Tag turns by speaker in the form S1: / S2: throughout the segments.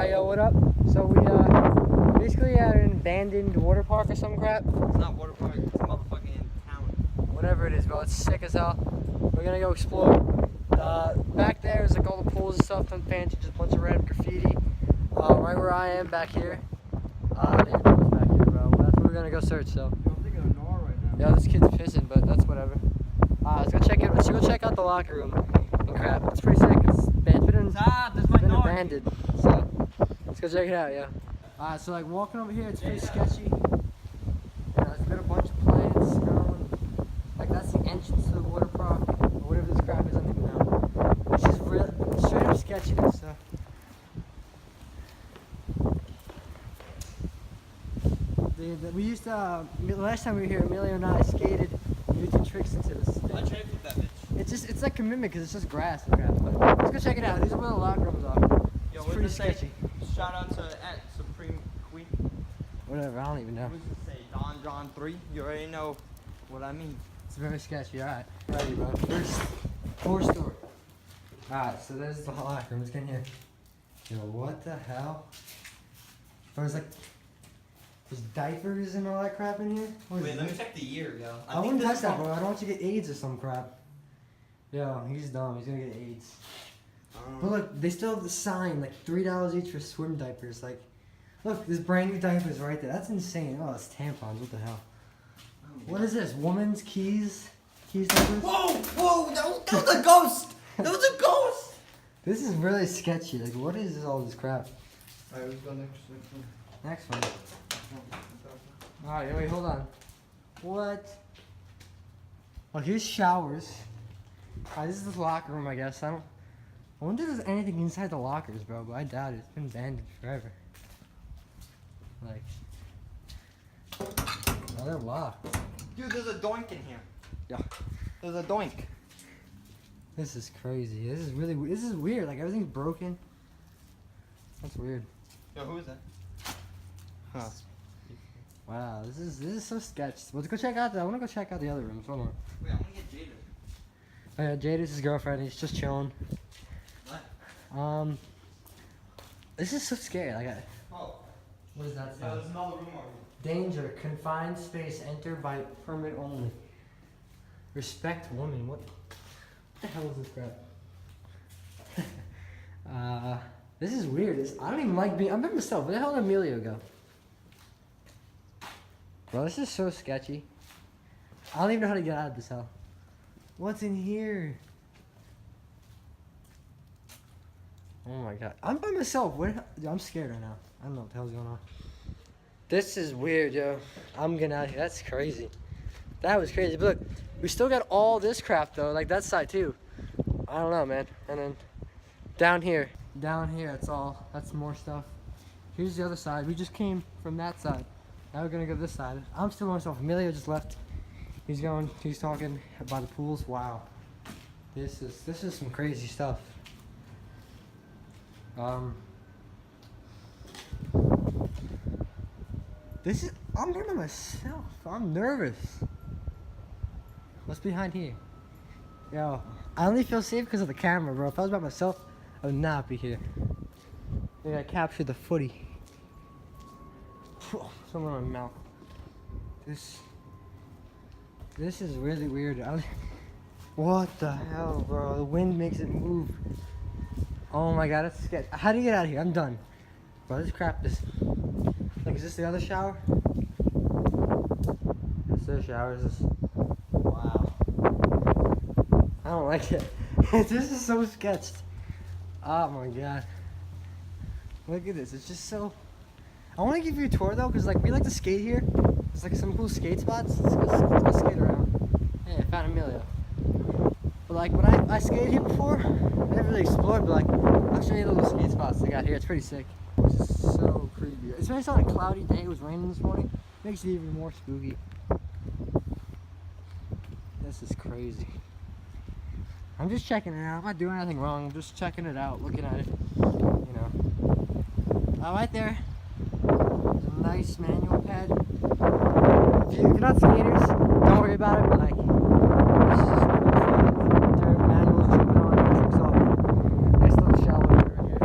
S1: Alright, yo, what up? So we basically at an abandoned water park or some crap.
S2: It's not water park, it's motherfucking town.
S1: Whatever it is, bro, it's sick as hell. We're gonna go explore. Back there is like all the pools and stuff, and fancy, just a bunch of random graffiti. Right where I am, back here. David was back here, bro. That's where we're gonna go search, so.
S2: I'm thinking of Nora right now.
S1: Yeah, this kid's pissing, but that's whatever. Let's go check it. Let's go check out the locker room and crap. It's pretty sick. It's been abandoned, so let's go check it out, yeah. So like walking over here, it's pretty sketchy. It's got a bunch of plants growing. Like that's the entrance to the water park, or whatever this crap is. I don't even know. It's just real, straight up sketchiness. So. We used to, last time we were here, Emilio and I skated, we did tricks into this.
S2: I tried with that bitch.
S1: It's like commitment because it's just grass and crap. But let's go check it out. These are where the locker rooms are.
S2: Yo,
S1: It's pretty sketchy.
S2: Shout out to Supreme Queen.
S1: Whatever, I don't even know.
S2: What does it say? Don John 3? You already know what I mean.
S1: It's very sketchy, alright. Ready, bro. First, floor story. Alright, so there's the locker room. Let's get in here. Yo, what the hell? There's like, there's diapers and all that crap in here?
S2: Wait, let me check the year, yo.
S1: I wouldn't touch that, bro. I don't want you to get AIDS or some crap. Yo, he's dumb. He's gonna get AIDS. But look, they still have the sign, like $3 each for swim diapers. Like, look, there's brand new diapers right there. That's insane. Oh, it's tampons. What the hell? What is this? Woman's keys? Keys diapers?
S2: Whoa! Whoa! That was a ghost! That was a ghost!
S1: This is really sketchy. Like, what is all this crap?
S2: Alright, let's go
S1: Next one. Alright, wait, hold on. What? Oh, here's showers. Alright, this is the locker room, I guess. I wonder if there's anything inside the lockers, bro, but I doubt it. It's been abandoned forever. Like, oh, they're locked.
S2: Dude, there's a doink in here.
S1: Yeah.
S2: There's a doink.
S1: This is crazy. This is weird. Like, everything's broken. That's weird.
S2: Yo, who is that? Huh.
S1: Wow, this is so sketchy. Let's go check out I want to go check out the other rooms. Hold on.
S2: Wait, I want to get Jada.
S1: Oh yeah, Jade is his girlfriend. He's just chilling.
S2: What?
S1: This is so scary. Like,
S2: Oh.
S1: what is that?
S2: Yeah, there's another room over
S1: Danger. Confined space. Enter by permit only. Respect woman. What the hell is this crap? This is weird. I don't even like being. I'm by myself. Where the hell did Emilio go? Bro, this is so sketchy. I don't even know how to get out of this hell. What's in here? Oh my god. I'm by myself. I'm scared right now. I don't know what the hell's going on. This is weird, yo. I'm getting out of here. That's crazy. That was crazy. But look, we still got all this crap though. Like that side too. I don't know, man. And then down here. Down here, that's more stuff. Here's the other side. We just came from that side. Now we're gonna go this side. I'm still by myself. Emilio just left. He's talking about the pools. Wow. This is some crazy stuff. I'm here by myself. I'm nervous. What's behind here? Yo, I only feel safe because of the camera, bro. If I was by myself, I would not be here. I gotta capture the footy. Somewhere in my mouth. This is really weird. What the hell, bro? The wind makes it move. Oh my god, that's sketchy. How do you get out of here? I'm done. Bro, this crap is... Like, is this the other shower? That's their shower. Is this... Wow. I don't like it. This is so sketched. Oh my god. Look at this. It's just so... I want to give you a tour though, because like we like to skate here. There's like some cool skate spots. Let's go skate around. Hey, I found Emilio. But like when I skated here before, I never really explored, but like I'll show you the little skate spots they got here. It's pretty sick. It's just so creepy. Especially on a cloudy day. It was raining this morning. Makes it even more spooky. This is crazy. I'm just checking it out. I'm not doing anything wrong. I'm just checking it out, looking at it. You know. Right there. There's a nice manual pad. If you're not skaters, don't worry about it, but like, this is dirt manuals jumping on, tricks off. Nice little shower over here.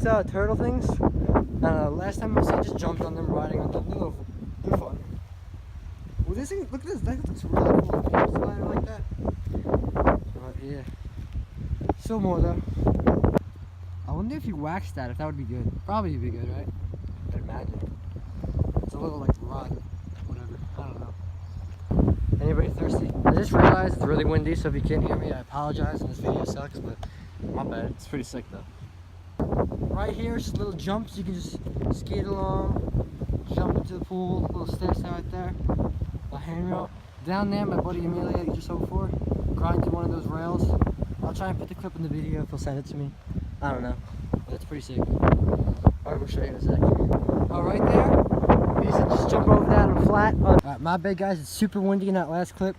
S1: these turtle things. Last time I just jumped on them, riding on them. They're fun. Well, this thing, look at this. That looks really cool. Slider like that. Right here. Still more though. I wonder if you waxed that, if that would be good. Probably would be good, right? I'd imagine. It's a little like rod, whatever. I don't know. Anybody thirsty? I just realized it's really windy, so if you can't hear me, I apologize and this video sucks, but my bad. It's pretty sick though. Right here, just little jumps. You can just skate along, jump into the pool. Little stair step right there. A handrail. Down there, my buddy Emilio, that you just saw before, grinding through one of those rails. I'll try and put the clip in the video if he'll send it to me. I don't know, but it's pretty sick. Alright, we'll show you in a sec. Right there, we just jump over that on flat. Alright, my bad guys, it's super windy in that last clip.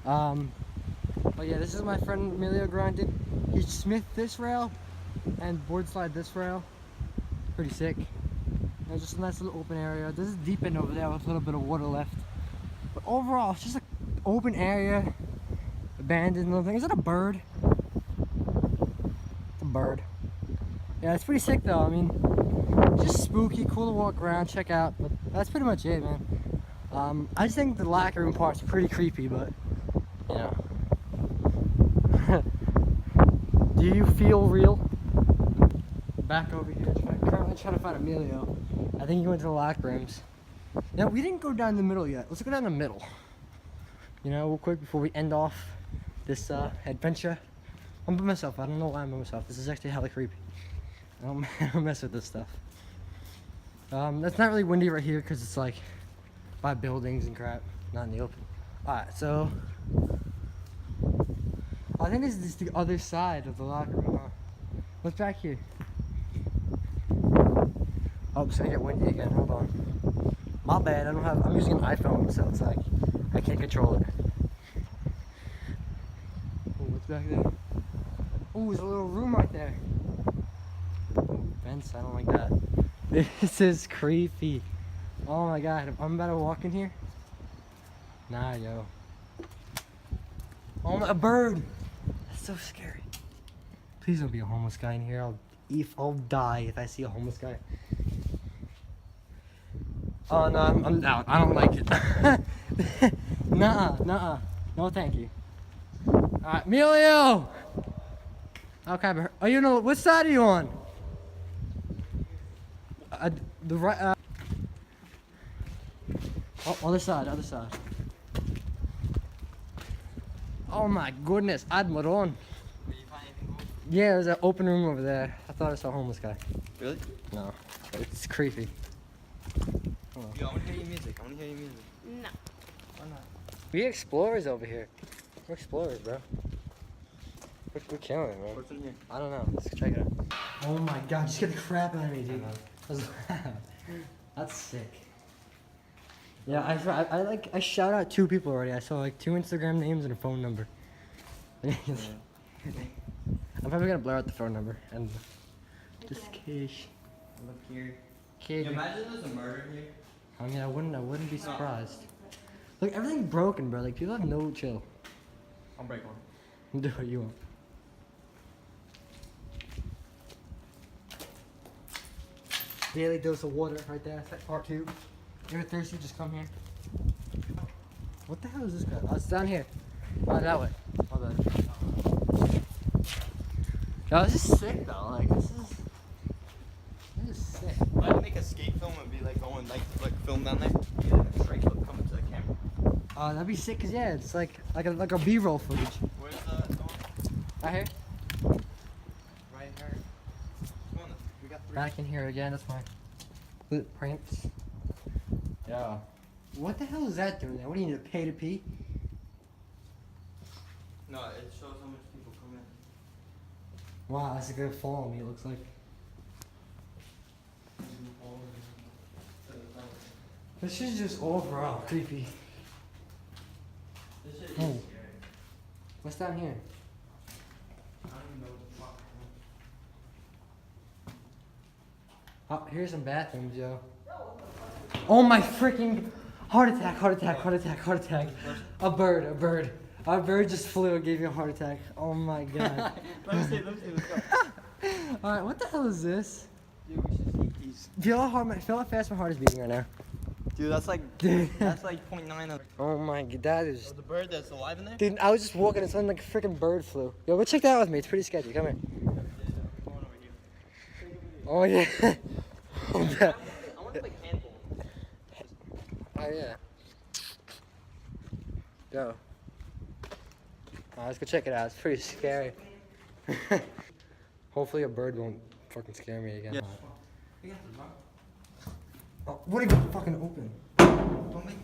S1: But yeah, this is my friend Emilio grinded. He smithed this rail and board slide this rail. Pretty sick. There's just a nice little open area. There's a deep end over there with a little bit of water left. But overall, it's just an open area, abandoned little thing. Is that a bird? It's a bird. Yeah, it's pretty sick though. I mean, just spooky, cool to walk around, check out. But that's pretty much it, man. I just think the locker room part's pretty creepy, but you know. Do you feel real? Back over here, currently trying to find Emilio. I think he went to the locker rooms. Now, we didn't go down the middle yet. Let's go down the middle. You know, real quick before we end off this adventure. I'm by myself. I don't know why I'm by myself. This is actually hella creepy. I don't mess with this stuff. It's not really windy right here because it's like by buildings and crap, not in the open. Alright, so I think this is the other side of the locker room, huh? What's back here? Oh, it's gonna get windy again. Hold on. My bad. I'm using an iPhone, so it's like I can't control it. Oh, what's back there? Oh, there's a little room right there. Ooh, fence. I don't like that. This is creepy. Oh my god. I'm about to walk in here. Nah, yo. Oh my, a bird. That's so scary. Please don't be a homeless guy in here. I'll die if I see a homeless guy. Oh no, I'm out. I don't like it. Nuh-uh. No, thank you. Alright, Emilio! Okay, oh, you know, what side are you on? The right, oh, other side. Oh my goodness, Admiron. Yeah, there's an open room over there. I thought I saw a homeless guy.
S2: Really?
S1: No, but it's creepy.
S2: Yo, I wanna hear your music.
S3: No.
S2: Why not?
S1: We explorers over here. We're explorers, bro. We're killing it, bro.
S2: What's in here? I
S1: don't know. Let's check it out. Oh my god, just get the crap out of me, dude. That's sick. Yeah, I shout out 2 people already. I saw like 2 Instagram names and a phone number. I'm probably gonna blur out the phone number and just Kish.
S2: Look here.
S1: Kid.
S2: Yo, imagine there's a murder here.
S1: I mean, I wouldn't be surprised. Look, everything's broken, bro. Like, people have no chill.
S2: I'll break one.
S1: Do what you want. Daily dose of water right there. That's like part 2. You're thirsty, just come here. What the hell is this guy? Oh, it's down here. Oh, that way. Oh, bad. Yo, this is sick though. Like, this is sick.
S2: I'd make a skate film and be like going like film down there. Yeah, straight foot coming to the camera.
S1: Oh, that'd be sick. Cause yeah, it's like a B-roll footage.
S2: Where's the door?
S1: Right here.
S2: Right here. Come on, we got 3.
S1: Back in here again. That's my footprints. Yeah. What the hell is that doing there? What do you need to pay to pee?
S2: No, it shows how much people come in.
S1: Wow, that's a good fall on me. It looks like. This is just overall creepy.
S2: This shit is
S1: Oh.
S2: scary.
S1: What's down here?
S2: I don't even know what the fuck.
S1: Oh, here's some bathrooms, yo. Oh my freaking heart attack. A bird. A bird just flew and gave you a heart attack. Oh my god.
S2: Let me see, let's go.
S1: Alright, what the hell is this?
S2: Dude, we should sneak these.
S1: Feel how fast my heart is beating right now.
S2: Dude, that's like
S1: Dude.
S2: that's like 0.9 of
S1: Oh my god, that is.
S2: the bird that's alive in there.
S1: Dude, I was just walking and something like a freaking bird flew. Yo, go check that out with me. It's pretty sketchy. Come here. Oh yeah. Oh yeah.
S2: I want to play handball.
S1: Oh yeah. Go. Let's go check it out. It's pretty scary. Hopefully a bird won't fucking scare me again.
S2: Yeah.
S1: Oh, what did it fucking open?
S2: Don't make.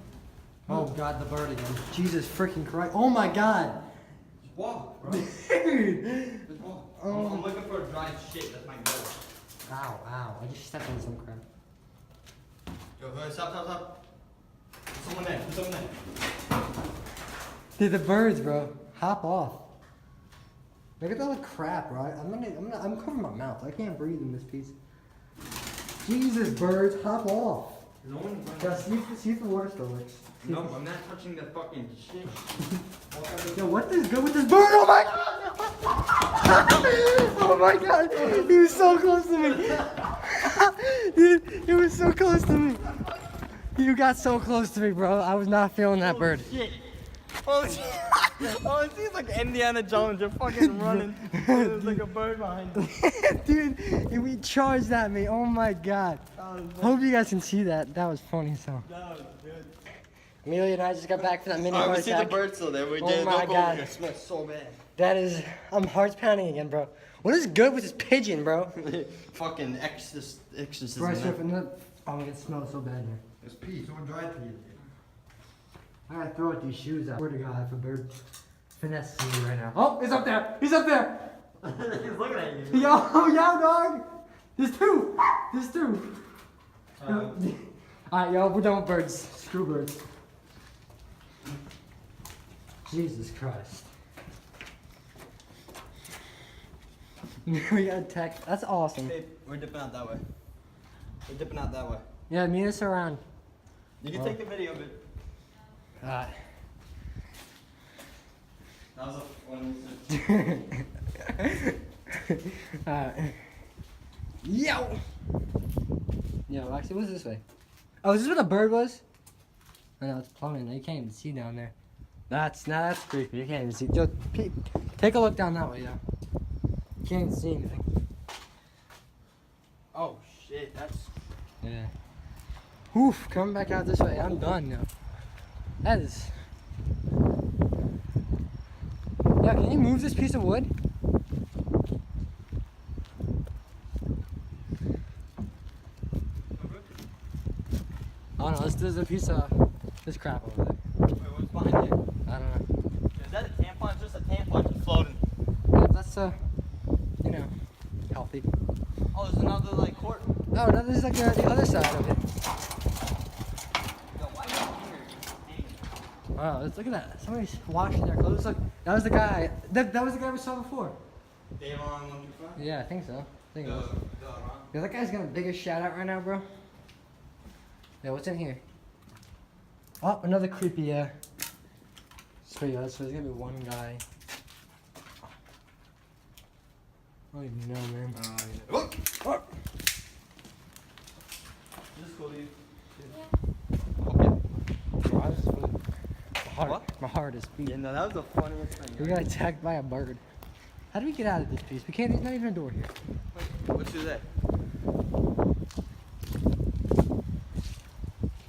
S1: Oh god, the bird again. Jesus freaking Christ. Oh my god.
S2: Just walk, bro.
S1: Dude.
S2: Just walk.
S1: Oh.
S2: I'm looking for a dry shit. That's my goal.
S1: Ow, ow. I just stepped on some crap.
S2: Yo, stop. There's someone there.
S1: Dude, the birds, bro. Hop off. Look at all the crap, right? I'm covering my mouth. I can't breathe in this piece. Jesus, birds, hop off.
S2: No one.
S1: Just see if the water still works.
S2: No, I'm not touching the fucking shit.
S1: Yo, what is good with this bird? Oh my god! Oh my god! He was so close to me! Dude, he was so close to me! You got so close to me, bro. I was not feeling that bird.
S2: Shit. Oh, oh, it seems like Indiana Jones. You're fucking running. There's like a bird behind you.
S1: Dude, we charged at me. Oh my god. Hope you guys can see that. That was funny, so.
S2: That was good.
S1: Amelia and I just got back from that mini
S2: Oh,
S1: heart
S2: we see the
S1: attack.
S2: bird still there. We
S1: Oh
S2: did.
S1: my
S2: Don't go
S1: God.
S2: over there. It smells so bad.
S1: That is, I'm heart's pounding again, bro. What is good with this pigeon, bro?
S2: Fucking exorcism.
S1: Bryce,
S2: man.
S1: oh, it smells so bad here.
S2: It's pee. Someone dried pee.
S1: I gotta throw out these shoes out. Swear to God, if a bird finesses me right now. Oh, he's up there! He's up there!
S2: He's looking at you.
S1: Yo, dog! There's two! Alright, yo, we're done with birds. Screw birds. Jesus Christ. We got a text. That's awesome.
S2: Babe, we're dipping out that way. We're dipping out that way.
S1: Yeah, meet us around.
S2: You can
S1: Oh.
S2: take a video of it.
S1: Alright.
S2: That was a funny.
S1: Yo! Yo, actually, what's this way? Oh, is this where the bird was? Oh, no, it's plumbing. You can't even see down there. That's creepy. You can't even see. Yo, take a look down that way, yo. You can't even see anything.
S2: Oh shit, that's.
S1: Yeah. Oof, coming back out this way. I'm done now. That is. Yeah, can you move this piece of wood? Oh no, there's a piece of this crap over there.
S2: Wait, what's behind you?
S1: I don't know.
S2: Is that a tampon? It's just a tampon just floating.
S1: Yeah, that's you know, healthy.
S2: Oh, there's another like court.
S1: Oh no, this is like the other side of it.
S2: Yo, why are you here?
S1: Wow, look at that. Somebody's washing their clothes. Look, that was the guy. That was the guy we saw before.
S2: Dave on 125?
S1: Yeah, I think so. I think it was.
S2: Ron.
S1: Yeah, that guy's got the biggest shout out right now, bro. Yeah, what's in here? Oh, another creepy, so yeah, so there's gonna be one guy. I don't even know, man.
S2: Look!
S1: Oh.
S2: Is this cool to you?
S1: My heart is
S2: Yeah,
S1: beating.
S2: no, that was the funniest thing.
S1: We got attacked by a bird. How do we get out of this piece? We can't, there's not even a door here.
S2: Wait, what's that?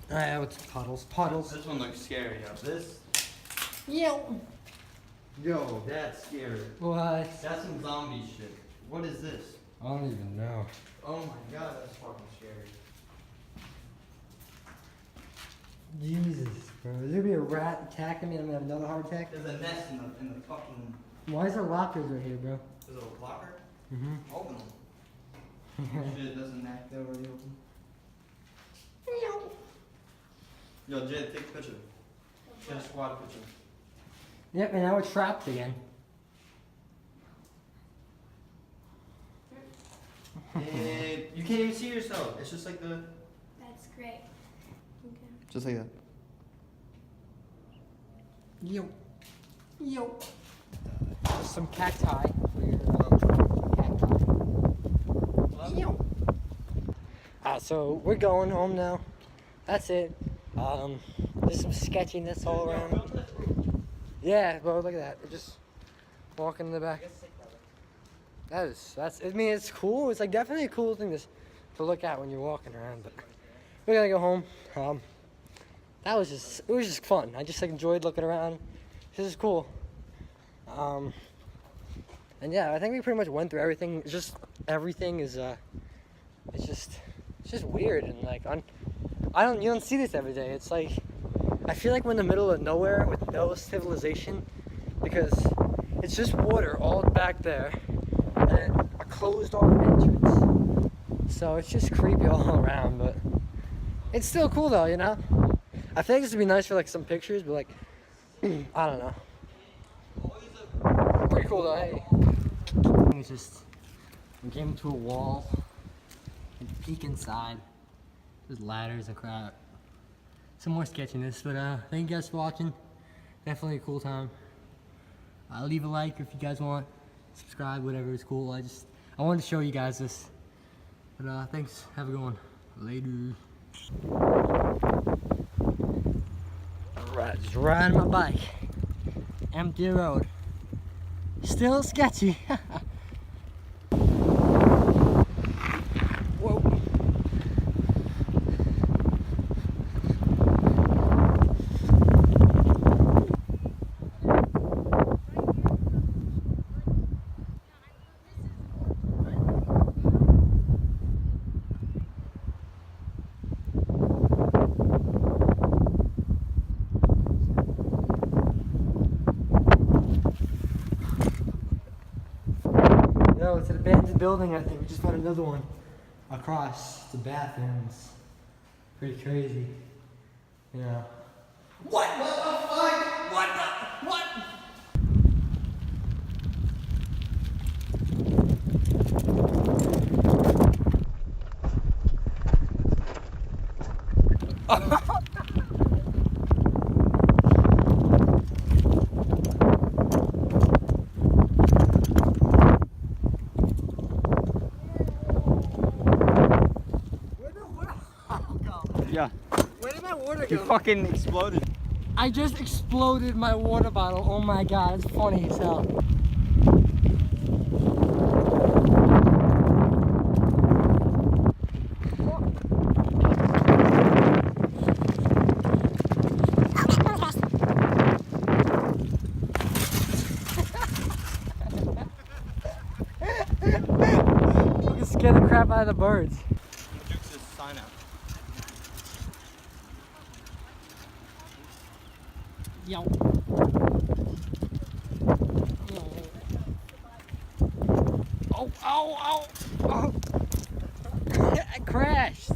S1: What's puddles?
S2: This one looks scary, yo. This?
S1: Yo.
S2: Yo, that's scary.
S1: What?
S2: That's some zombie shit. What is this?
S1: I don't even know.
S2: Oh my god, that's fucking scary.
S1: Jesus, bro. Is there gonna be a rat attacking me and I'm gonna have another heart attack?
S2: There's a nest in the fucking.
S1: Why is there lockers right here, bro?
S2: There's a locker?
S1: Mm-hmm.
S2: Open them. Shit doesn't act that already open. Yo, Jay, take a picture. Get a squad picture.
S1: Yep, and now we're trapped again.
S2: And you can't even see yourself. It's just like the.
S3: That's great. Okay.
S2: Just like that.
S1: Yo. Yo. Some cacti for your cacti. Yo. Yeah, so we're going home now. That's it. There's some sketchiness all around. Yeah, bro, look at that. They're just walking in the back. That's, I mean, it's cool. It's like definitely a cool thing to look at when you're walking around, but we're gonna go home. It was just fun. I just like enjoyed looking around. This is cool. And yeah, I think we pretty much went through everything. It's just everything is it's just weird and like you don't see this every day. It's like I feel like we're in the middle of nowhere with no civilization because it's just water all back there and a closed off entrance. So it's just creepy all around, but it's still cool though, you know? I feel like this would be nice for like some pictures, but like I don't know. Pretty cool though, hey. It's just we came to a wall and peek inside. There's ladders and crap. Some more sketchiness, but thank you guys for watching. Definitely a cool time. Leave a like if you guys want. Subscribe, whatever is cool. I wanted to show you guys this. But thanks. Have a good one. Later. Alright, just riding my bike. Empty road. Still sketchy. Whoa. No, it's an abandoned building, I think. We just found another one across the bathrooms. Pretty crazy. Yeah. What the fuck? What the? What?
S2: Yeah.
S1: Where did my water
S2: You
S1: go?
S2: fucking exploded.
S1: I just exploded my water bottle. Oh my god, it's funny as hell. We can scare the crap out of the birds.
S2: Jukes' sign out.
S1: Yo. Oh, oh, oh, oh. I crashed.